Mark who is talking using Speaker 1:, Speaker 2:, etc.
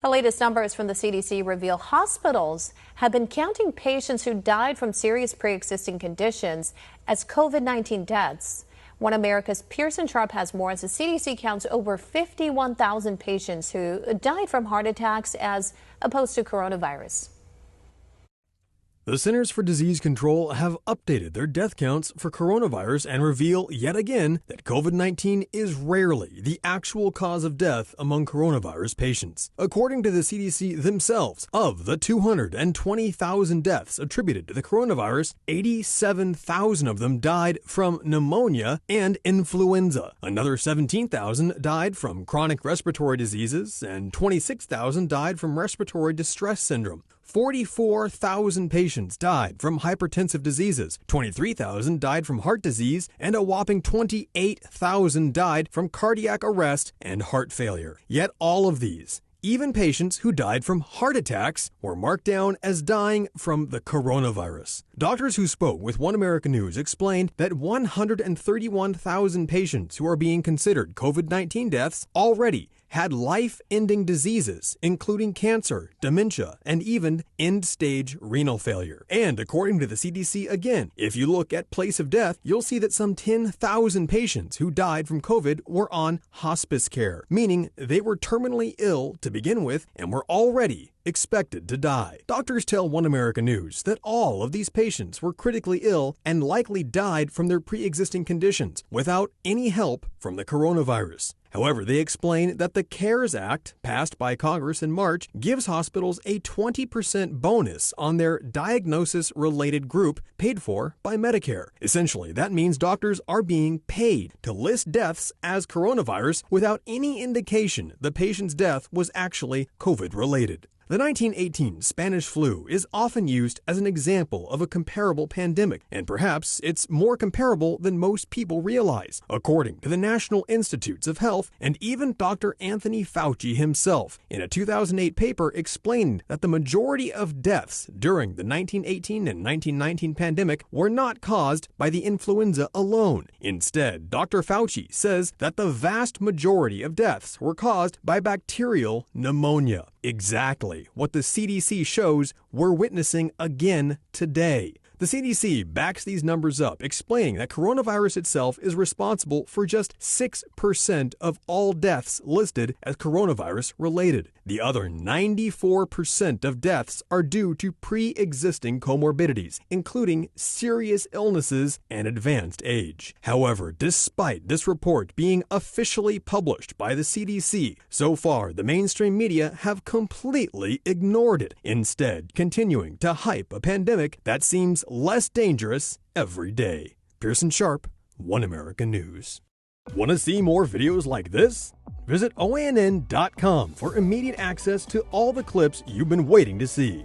Speaker 1: The latest numbers from the CDC reveal hospitals have been counting patients who died from serious pre-existing conditions as COVID-19 deaths. One America's Pearson Sharp has more as the CDC counts over 51,000 patients who died from heart attacks as opposed to coronavirus.
Speaker 2: The Centers for Disease Control have updated their death counts for coronavirus and reveal yet again that COVID-19 is rarely the actual cause of death among coronavirus patients. According to the CDC themselves, of the 220,000 deaths attributed to the coronavirus, 87,000 of them died from pneumonia and influenza. Another 17,000 died from chronic respiratory diseases, and 26,000 died from respiratory distress syndrome. 44,000 patients died from hypertensive diseases, 23,000 died from heart disease, and a whopping 28,000 died from cardiac arrest and heart failure. Yet all of these, even patients who died from heart attacks, were marked down as dying from the coronavirus. Doctors who spoke with One American News explained that 131,000 patients who are being considered COVID-19 deaths already had life-ending diseases, including cancer, dementia, and even end-stage renal failure. And according to the CDC again, if you look at place of death, you'll see that some 10,000 patients who died from COVID were on hospice care, meaning they were terminally ill to begin with and were already expected to die. Doctors tell One American News that all of these patients were critically ill and likely died from their pre-existing conditions without any help from the coronavirus. However, they explain that the CARES Act, passed by Congress in March, gives hospitals a 20% bonus on their diagnosis-related group paid for by Medicare. Essentially, that means doctors are being paid to list deaths as coronavirus without any indication the patient's death was actually COVID-related. The 1918 Spanish flu is often used as an example of a comparable pandemic, and perhaps it's more comparable than most people realize, according to the National Institutes of Health and even Dr. Anthony Fauci himself, in a 2008 paper explained that the majority of deaths during the 1918 and 1919 pandemic were not caused by the influenza alone. Instead, Dr. Fauci says that the vast majority of deaths were caused by bacterial pneumonia. Exactly what the CDC shows we're witnessing again today. The CDC backs these numbers up, explaining that coronavirus itself is responsible for just 6% of all deaths listed as coronavirus related. The other 94% of deaths are due to pre-existing comorbidities, including serious illnesses and advanced age. However, despite this report being officially published by the CDC, so far the mainstream media have completely ignored it, instead continuing to hype a pandemic that seems less dangerous every day. Pearson Sharp, One American News. Want to see more videos like this? Visit OANN.com for immediate access to all the clips you've been waiting to see.